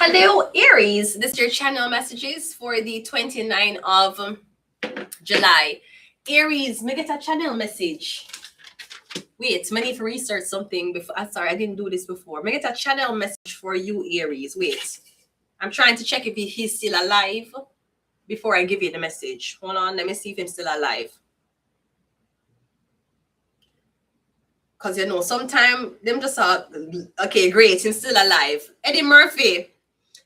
Hello, Aries. This is your channel messages for the 29th of July. Aries, me get a channel message. Wait, me need to research something before. I'm sorry, I didn't do this before. Me get a channel message for you, Aries. Wait, I'm trying to check if he's still alive before I give you the message. Hold on, let me see if he's still alive. Because, you know, sometimes them just are, okay, great, he's still alive. Eddie Murphy.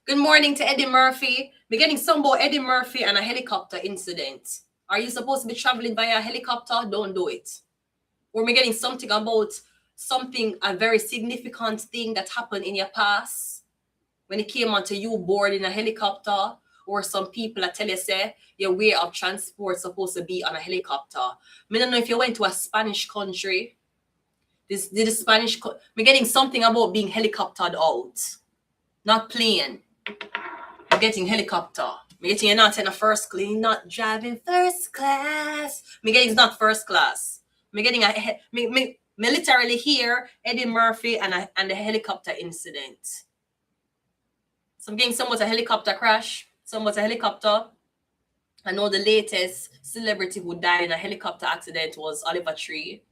Good morning to Eddie Murphy. We're getting some about Eddie Murphy and a helicopter incident. Are you supposed to be traveling via helicopter? Don't do it. Or we're getting something about a very significant thing that happened in your past when it came onto you board in a helicopter, or some people that tell you, say, your way of transport supposed to be on a helicopter. I don't know if you went to a Spanish country. We're getting something about being helicoptered out, not plane. We're getting helicopter. We're getting you're not in a first class, not driving first class. We're getting it's not first class. We're getting me literally hear Eddie Murphy and the helicopter incident. So I'm getting somewhat a helicopter crash, somewhat a helicopter. I know the latest celebrity who died in a helicopter accident was Oliver Tree.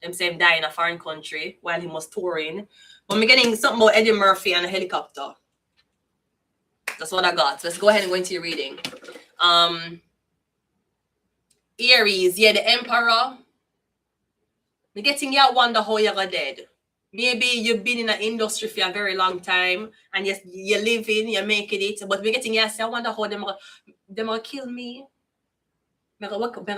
Them say him died in a foreign country while he was touring. But we're getting something about Eddie Murphy and a helicopter. That's what I got. Let's go ahead and go into your reading. Aries, yeah, the Emperor. We're getting you wonder how you're dead. Maybe you've been in the industry for a very long time and you're living, you're making it. But we're getting you, I wonder how them will kill me. I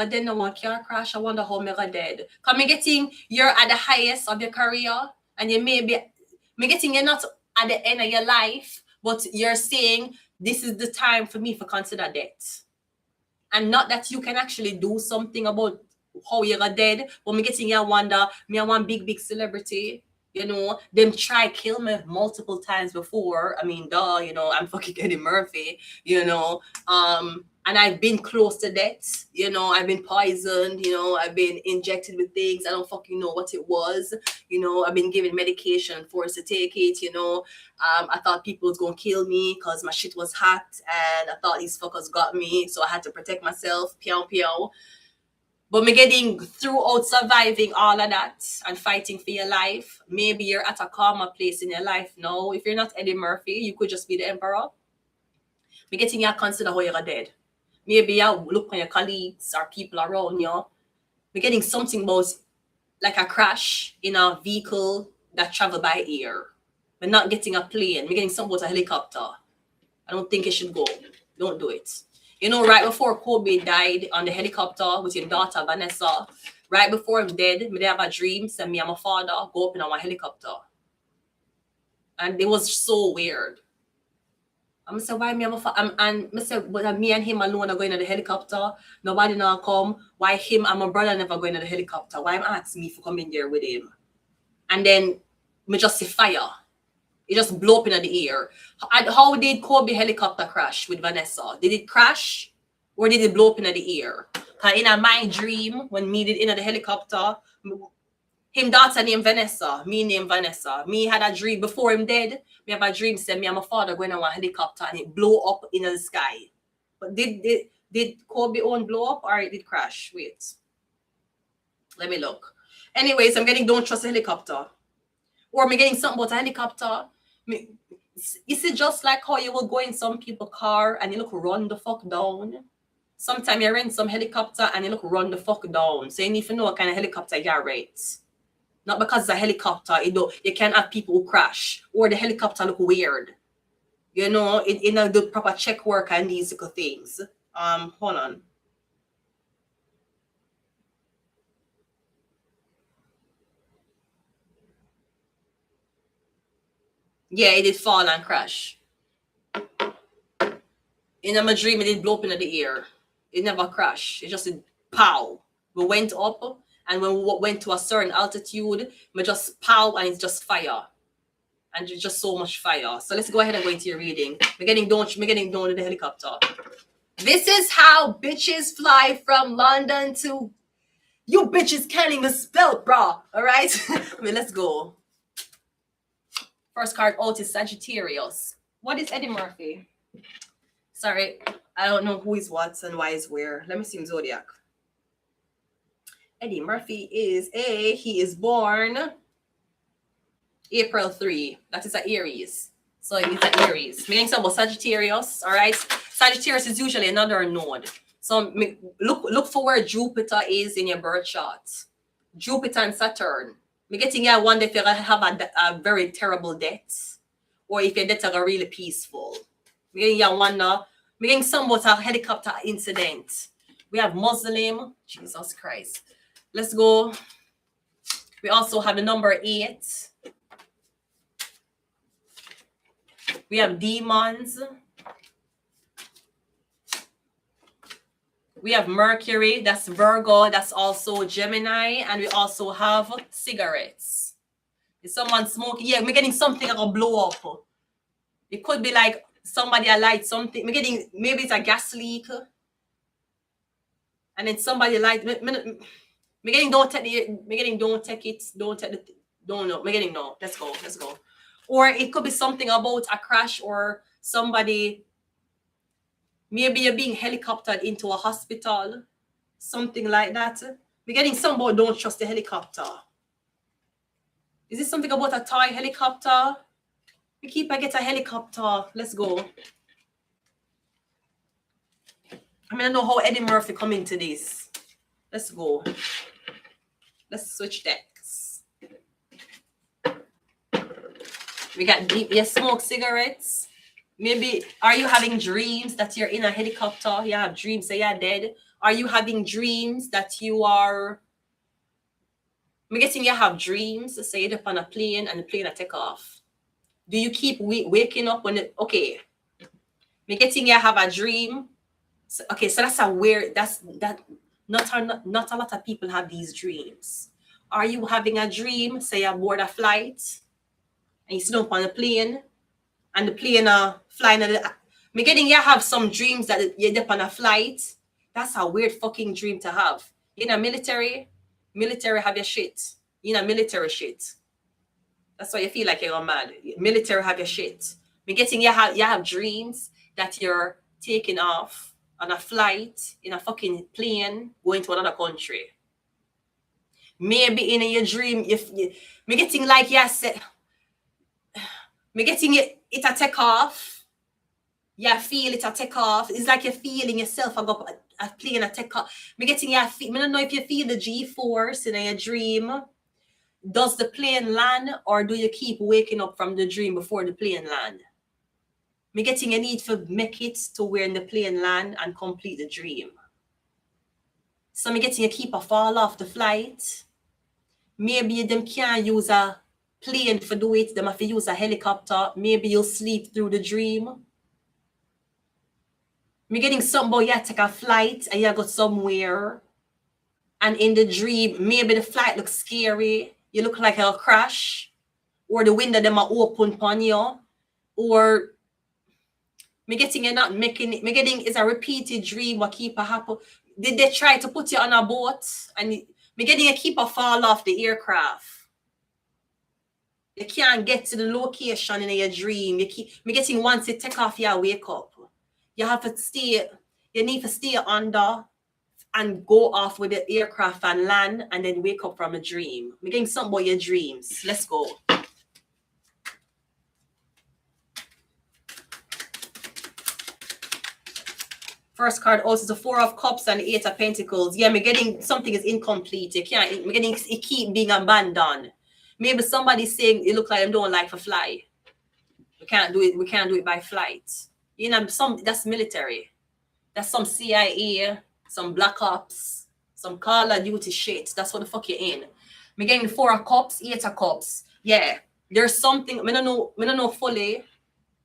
didn't know one car crash. I wonder how I'm dead. Because I'm getting you're at the highest of your career and you may be, I'm getting you're not at the end of your life, but you're saying this is the time for me to consider death. And not that you can actually do something about how you're dead, but I'm getting you wonder, me I want big celebrity. You know, them try kill me multiple times before. I mean, duh, you know, I'm fucking Eddie Murphy, you know. And I've been close to death, you know, I've been poisoned, you know, I've been injected with things. I don't fucking know what it was. You know, I've been given medication and forced to take it, you know. I thought people was going to kill me because my shit was hot and I thought these fuckers got me. So I had to protect myself, pew, pew. But me getting throughout surviving all of that and fighting for your life. Maybe you're at a calmer place in your life now. If you're not Eddie Murphy, you could just be the Emperor. Me getting you consider how you're dead. Maybe you look on your colleagues or people around you. We're getting something about like a crash in a vehicle that travel by air. We're not getting a plane. We're getting something about a helicopter. I don't think it should go. Don't do it. You know, right before Carby died on the helicopter with your daughter, Vanessa, right before him dead, me have a dream, say me and my father go up in our helicopter. And it was so weird. I'm say, why me and my father? And I say, but me and him alone are going to the helicopter. Nobody now come. Why him and my brother never going to the helicopter? Why him ask me for coming there with him? And then me just see fire. It just blew up in the air. How did Carby helicopter crash with Vanessa? Did it crash or did it blow up in the air? Because in my dream, when me did in the helicopter, him daughter named Vanessa, me named Vanessa. Me had a dream before him dead. Me have a dream said me and my father going on a helicopter and it blew up in the sky. But did Carby own blow up or it did crash? Wait. Let me look. Anyways, I'm getting don't trust a helicopter. Or me getting something about a helicopter. Is it just like how you will go in some people's car and you look run the fuck down? Sometimes you rent some helicopter and you look run the fuck down. So you need to know what kind of helicopter you rent. Not because it's a helicopter, you can't have people who crash or the helicopter look weird. You know, it not do proper check work and these little things. Hold on. Yeah, it did fall and crash. In my dream, it did blow up in the air. It never crashed. It just did pow. We went up, and when we went to a certain altitude, we just pow, and it's just fire. And it's just so much fire. So let's go ahead and go into your reading. We're getting down to the helicopter. This is how bitches fly from London to... You bitches can't even spell, bro. All right? I mean, let's go. First card out is Sagittarius. What is Eddie Murphy? Sorry, I don't know who is what and why is where. Let me see him zodiac. Eddie Murphy he is born April 3. That is an Aries. So it's an Aries. Meaning some about Sagittarius, all right? Sagittarius is usually another node. So look for where Jupiter is in your birth chart. Jupiter and Saturn. Me getting here one day if you have a very terrible death, or if your death are really peaceful. Me getting here one now. Me getting some about a helicopter incident. We have Muslim. Jesus Christ. Let's go. We also have the number 8. We have demons. We have Mercury, that's Virgo, that's also Gemini, and we also have cigarettes. Is someone smoking? Yeah, we're getting something that will blow up. It could be like somebody light something. We're getting, maybe it's a gas leak. And then somebody light. We're getting don't take it. Don't know. We're getting no. Let's go. Or it could be something about a crash or somebody. Maybe you're being helicoptered into a hospital, something like that. We're getting some about don't trust the helicopter. Is this something about a toy helicopter? We keep I get a helicopter. Let's go. I mean, I know how Eddie Murphy come into this. Let's go. Let's switch decks. We got deep. You smoke cigarettes. Maybe, are you having dreams that you're in a helicopter? You have dreams that you're dead. Are you having dreams that you are... I'm guessing you have dreams, say you're up on a plane and the plane will take off. Do you keep waking up when it... Okay. I'm guessing you have a dream. So, okay, so that's a weird... Not a lot of people have these dreams. Are you having a dream, say you're aboard a flight and you sit up on a plane and the plane flying at the... Me getting you have some dreams that you're up on a flight. That's a weird fucking dream to have. In a military have your shit. In a military shit. That's why you feel like you're mad. Military have your shit. Me getting you have dreams that you're taking off on a flight in a fucking plane going to another country. Maybe in your dream, me getting like said. Me getting it a take off. You feel it a take off. It's like you're feeling yourself a plane a take off. Me getting I don't know if you feel the G-force in your dream. Does the plane land or do you keep waking up from the dream before the plane land? Me getting a need to make it to where the plane land and complete the dream. So me getting you keep a fall off the flight. Maybe them can't use a plane for do it. Them have to use a helicopter. Maybe you'll sleep through the dream. Me getting somebody you take a flight and you go somewhere. And in the dream, maybe the flight looks scary. You look like it'll crash. Or the window them are open upon you. Or me getting you not making it. Me getting is a repeated dream what keep a happen. Did they try to put you on a boat? And me getting you keep a fall off the aircraft. You can't get to the location in your dream. Me getting once you take off, you wake up. You have to stay. You need to stay under and go off with the aircraft and land and then wake up from a dream. Me getting something about your dreams. Let's go. First card also is the 4 of Cups and the 8 of Pentacles. Yeah, me getting something is incomplete. You can't. Me getting it keep being abandoned. Maybe somebody's saying it look like them don't like to fly. We can't do it. We can't do it by flight. You know, that's military. That's some CIA, some Black Ops, some Call of Duty shit. That's what the fuck you're in. Me getting 4 of Cups, 8 of Cups. Yeah, there's something. I don't know fully,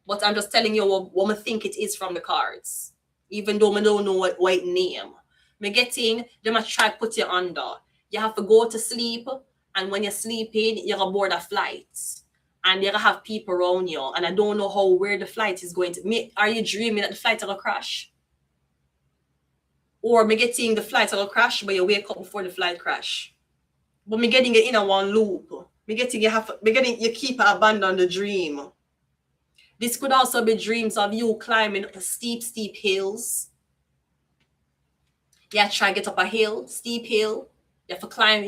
but I'm just telling you what I think it is from the cards. Even though I don't know what name. Me getting them a try to put you under. You have to go to sleep. And when you're sleeping, you're aboard a flight. And you're going to have people around you. And I don't know where the flight is going to... Are you dreaming that the flight will crash? Or me getting the flight will crash, but you wake up before the flight crash. But me getting it in a one loop. Me getting you keep abandon the dream. This could also be dreams of you climbing up steep hills. Yeah, try to get up a hill, steep hill. You have to climb,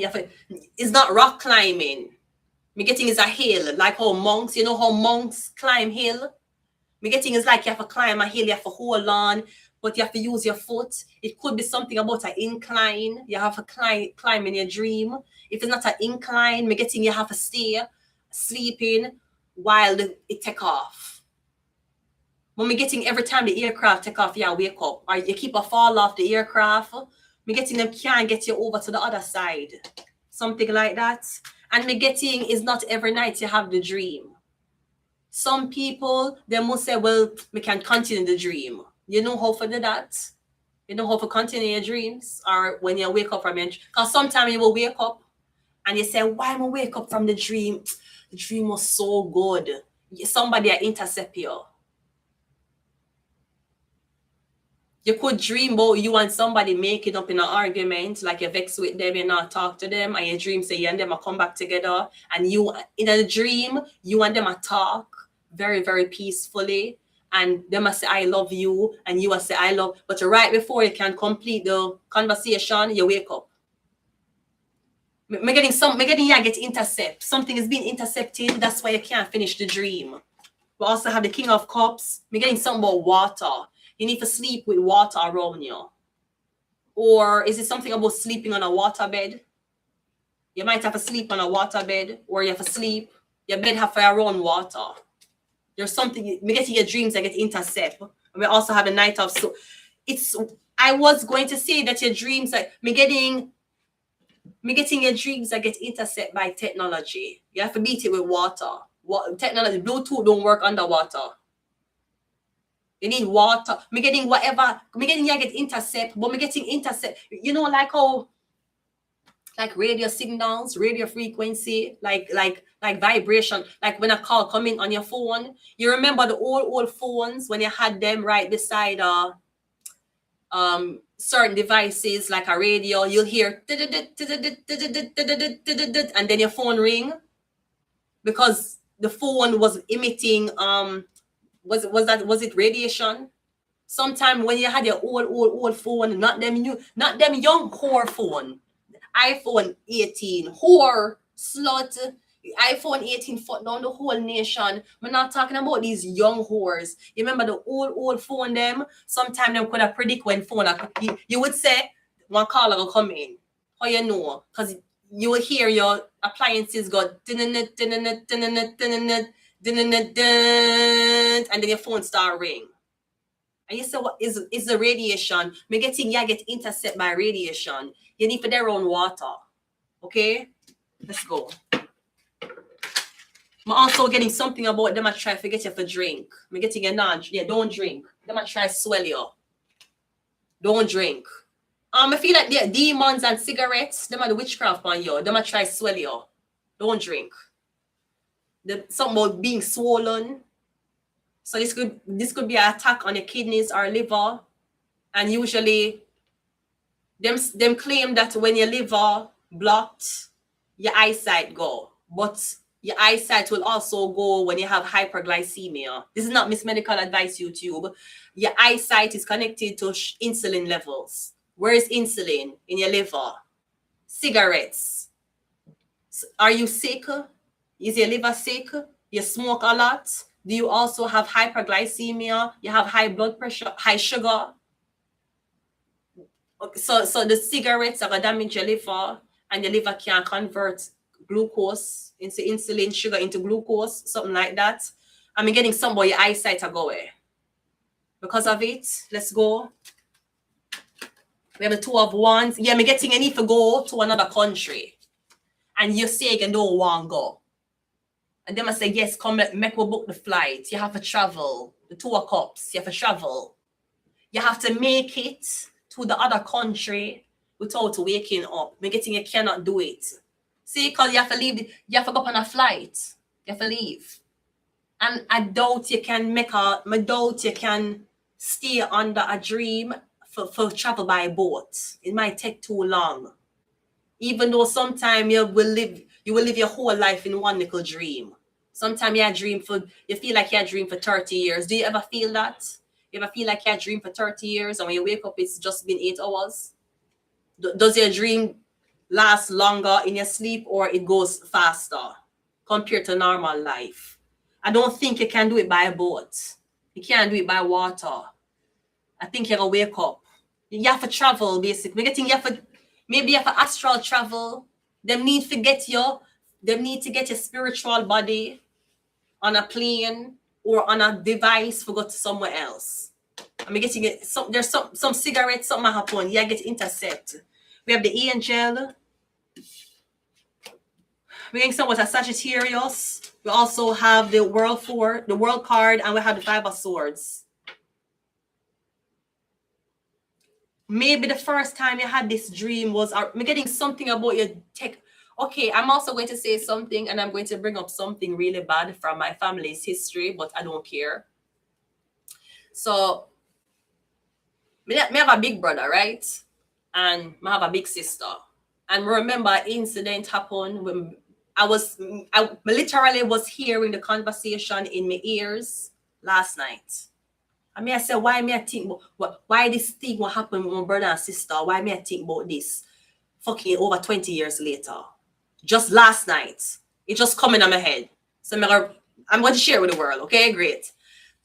it's not rock climbing. Me getting is a hill, like how monks, you know how monks climb hill? Me getting is like you have to climb a hill, you have to hold on, but you have to use your foot. It could be something about an incline. You have to climb in your dream. If it's not an incline, me getting you have to stay sleeping while it take off. When me getting every time the aircraft take off, you wake up. Or you keep a fall off the aircraft. Me getting them can't get you over to the other side. Something like that. And me getting is not every night you have the dream. Some people, they must say, well, we can continue the dream. You know how to do that? You know how to continue your dreams? Or when you wake up from your dream? Because sometimes you will wake up and you say, why am I wake up from the dream? The dream was so good. Somebody intercept you. You could dream about you and somebody making up in an argument, like you vex with them, you not talk to them, and your dream say you and them are come back together, and you in a dream, you and them are talk very, very peacefully, and them must say I love you, and you will say I love, but right before you can complete the conversation, you wake up. Me getting you get intercept. Something is being intercepted, that's why you can't finish the dream. We also have the King of Cups. Me getting something about water. You need to sleep with water around you. Or is it something about sleeping on a water bed? You might have to sleep on a water bed, or you have to sleep. Your bed have to around water. There's something, me getting your dreams that get intercept. And we also have the Knight of Swords. I was going to say that your dreams, like me getting your dreams that get intercept by technology. You have to beat it with water. Technology, Bluetooth don't work underwater. You need water. Me getting whatever. Me getting you get intercept, but me getting intercept. You know, like how, like radio signals, radio frequency, like vibration. Like when a call coming on your phone. You remember the old phones when you had them right beside certain devices like a radio. You'll hear and then your phone ring because the phone was emitting was it radiation? Sometime when you had your old phone, not them young whore phone, iPhone 18 whore slut, iPhone 18 foot down the whole nation. We're not talking about these young whores. You remember the old phone them? Sometime them could have predict when phone you would say one caller will come in. How you know? Because you will hear your appliances go and then your phone start ring. And you say, what is the radiation? Me getting you get intercept by radiation. You need for their own water. Okay? Let's go. I'm also getting something about them I try to get you for drink. Me getting a nudge. Yeah, don't drink. Them I try to swell you. Don't drink. I feel like the demons and cigarettes, them are the witchcraft on you. Them I try to swell you. Don't drink. Something about being swollen. So this could be an attack on your kidneys or liver. And usually them claim that when your liver blocked, your eyesight go. But your eyesight will also go when you have hyperglycemia. This is not Miss Medical Advice YouTube. Your eyesight is connected to insulin levels. Where is insulin? In your liver. Cigarettes. Are you sick? Is your liver sick? You smoke a lot? Do you also have hyperglycemia? You have high blood pressure, high sugar? So the cigarettes are going to damage your liver, and your liver can't convert glucose into insulin, sugar into glucose, something like that. I'm getting some of your eyesight are going. Because of it, let's go. We have the Two of Wands. Yeah, I'm getting you need to go to another country. And you say you don't want to go. And then I say, yes, come, make we book the flight. You have to travel. The Two of Cups, you have to travel. You have to make it to the other country without waking up. Me getting you cannot do it. See, because you have to leave, you have to go up on a flight. You have to leave. And I doubt you can stay under a dream for travel by boat. It might take too long. Even though sometime you will live your whole life in one little dream. Sometimes you feel like you dream for 30 years. Do you ever feel that? You ever feel like you dream for 30 years and when you wake up, it's just been 8 hours? Does your dream last longer in your sleep or it goes faster compared to normal life? I don't think you can do it by a boat. You can't do it by water. I think you gotta wake up. You have to travel, basically. Maybe you have to astral travel. They need to get your spiritual body on a plane or on a device for go to somewhere else. I'm getting it. There's some cigarettes, something happen. Yeah, get intercept. We have the angel. We're getting somewhat a Sagittarius. We also have the world card, and we have the 5 of swords. Maybe the first time you had this dream was, I'm getting something about your tech. Okay, I'm also going to say something, and I'm going to bring up something really bad from my family's history, but I don't care. So, me have a big brother, right? And I have a big sister. And remember, an incident happened when I literally was hearing the conversation in my ears last night. I said, why this thing what happened with my brother and sister? Why I think about this? Fucking over 20 years later. Just last night. It just coming on my head. So I'm going to share with the world. Okay, great.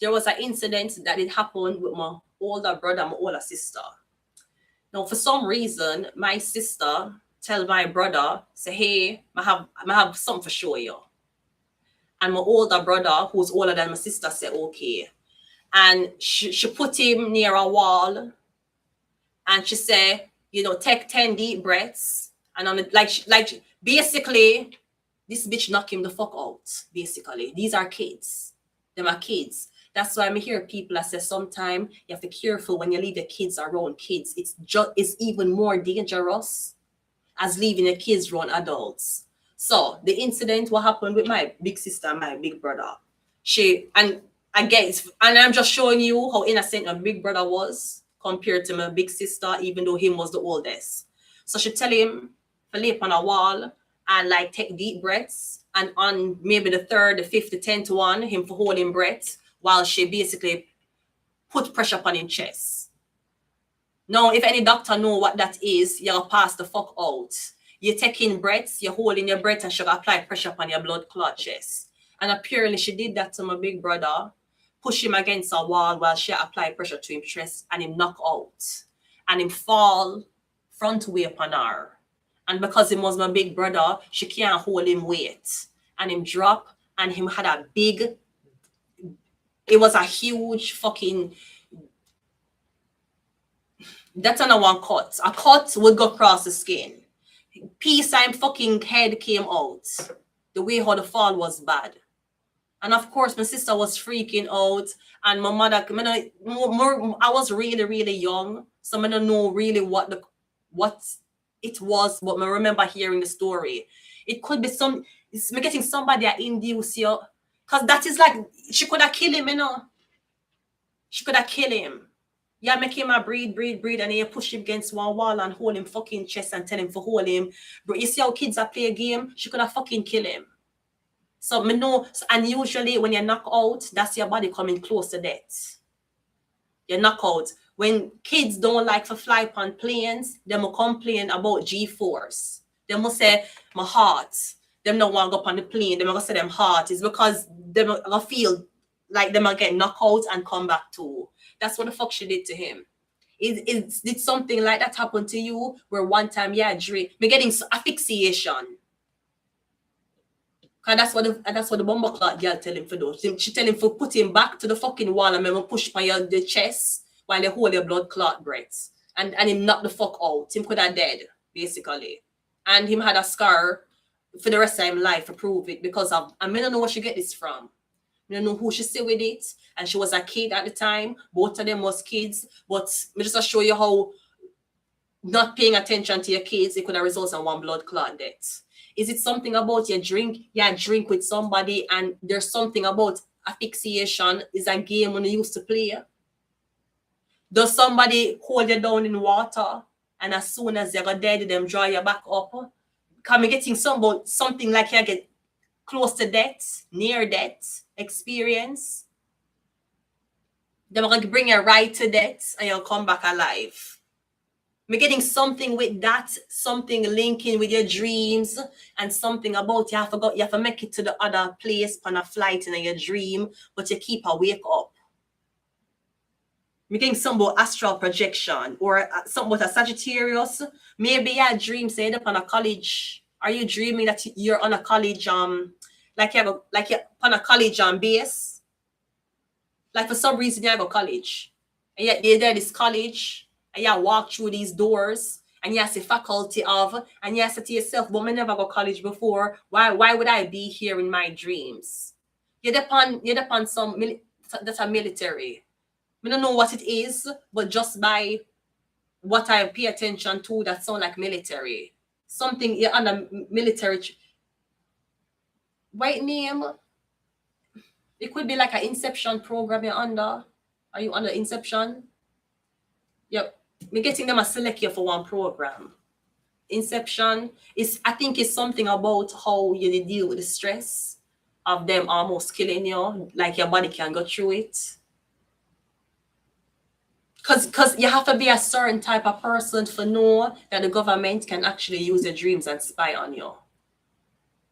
There was an incident that it happened with my older brother and my older sister. Now, for some reason, my sister tell my brother, say, hey, I have something to show you. And my older brother, who's older than my sister, said, okay. And she put him near a wall. And she said, take 10 deep breaths. And on it, like basically, this bitch knock him the fuck out, basically. These are kids. Them are kids. That's why I hear people that say sometimes you have to be careful when you leave your kids around kids. It's even more dangerous as leaving your kids around adults. So the incident, what happened with my big sister and my big brother. And I'm just showing you how innocent my big brother was compared to my big sister, even though him was the oldest. So she tell him to lay on a wall and like take deep breaths. And on maybe the 3rd, the 5th, the 10th one, him for holding breath while she basically put pressure upon his chest. Now, if any doctor know what that is, you'll pass the fuck out. You're taking breaths, you're holding your breath, and she'll apply pressure upon your blood clot chest. And apparently she did that to my big brother, push him against a wall while she applied pressure to him chest, and him knock out. And him fall front way upon her. And because him was my big brother, she can't hold him weight. And him drop, and him had it was a huge fucking, that's another one cut. A cut would go across the skin. Piece of him fucking head came out. The way how the fall was bad. And of course, my sister was freaking out. And my mother, I was really, really young. So I don't know really what it was, but I remember hearing the story. It could be getting somebody that induce you. Because that is like, she could have killed him, She could have killed him. Yeah, make him breathe, and then you push him against one wall and hold him fucking chest and tell him to hold him. But you see how kids are play a game? She could have fucking killed him. So me know, and usually when you knock out, that's your body coming close to death. You knock out. When kids don't like to fly upon planes, they will complain about G-force. They must say, my heart. Them don't want to go up on the plane. They must say them heart. It's because they will feel like they might get knocked out and come back too. That's what the fuck she did to him. Did something like that happen to you where one time you had dream? Me getting asphyxiation. And that's what the bomber clock girl tell him for do. She tell him for put him back to the fucking wall and remember push by the chest while they hold your blood clot breaths. And him knock the fuck out. Him could have dead, basically. And him had a scar for the rest of his life to prove it because of, I don't know where she get this from. I don't know who she say with it. And she was a kid at the time. Both of them was kids. But me just to show you how not paying attention to your kids, it could have resulted in one blood clot death. Is it something about your drink? Yeah, drink with somebody and there's something about asphyxiation. Is a game when you used to play. Does somebody hold you down in water and as soon as you're dead, them draw you back up? Can we getting something like you get close to death, near death experience. They're going to bring you right to death and you'll come back alive. We're getting something with that, something linking with your dreams and something about you have to make it to the other place on a flight in your dream, but you keep a wake up. We're getting some about astral projection or something about a Sagittarius. Maybe your dream say up on a college. Are you dreaming that you're on a college like you're on a college base? Like for some reason you have a college. And yet you're there this college and you walk through these doors and you see faculty of and you say to yourself, but I never go college before. Why would I be here in my dreams? You're upon some that's a military. I don't know what it is, but just by what I pay attention to, that sound like military. Something you're under military. White name. It could be like an Inception program you're under. Are you under Inception? Yep. Me getting them a select you for one program. Inception is, I think it's something about how you deal with the stress of them almost killing you, like your body can go through it. Because you have to be a certain type of person to know that the government can actually use your dreams and spy on you.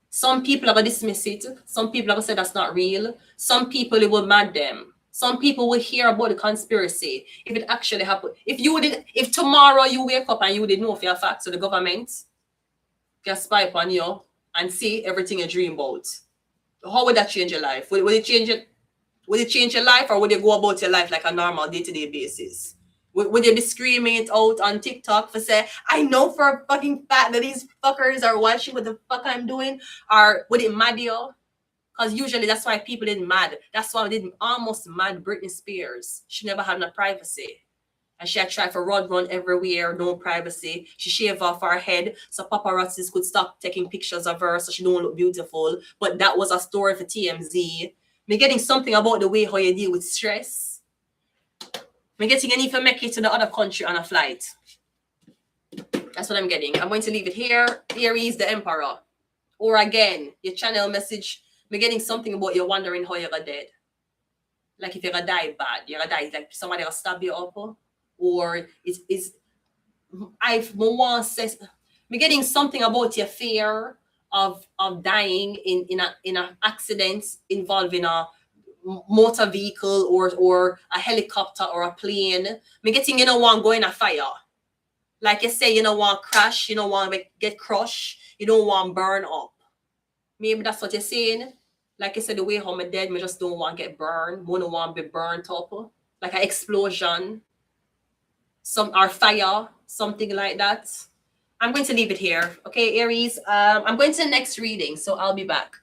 Some people are going to dismiss it. Some people are going to say that's not real. Some people, it will mad them. Some people will hear about the conspiracy. If it actually happened. If tomorrow you wake up and you didn't know for your facts, so the government can spy upon you and see everything you dream about. How would that change your life? Would it change it? Would it change your life, or would you go about your life like a normal day-to-day basis? Would you be screaming it out on TikTok for say, I know for a fucking fact that these fuckers are watching what the fuck I'm doing? Or would it mad you? Because usually that's why people didn't mad. That's why they didn't almost mad Britney Spears. She never had no privacy. And she had tried to run everywhere, no privacy. She shaved off her head so paparazzis could stop taking pictures of her so she don't look beautiful. But that was a story for TMZ. Me getting something about the way how you deal with stress. Me getting any if you make it to the other country on a flight. That's what I'm getting. I'm going to leave it here. Aries, the Emperor. Or again, your channel message. Me getting something about you wondering how you're dead. Like if you're gonna die bad. You're gonna die like somebody will stab you up. Or it's me getting something about your fear of dying in an accident involving a motor vehicle or a helicopter or a plane. Me getting one go in a fire. Like you say, you don't want crash, you don't want to get crushed, you don't want burn up. Maybe that's what you're saying. Like I said, the way how I'm dead, me just don't want to get burned. I don't want to be burnt up. Like an explosion. Or fire, something like that. I'm going to leave it here. Okay, Aries. I'm going to the next reading, so I'll be back.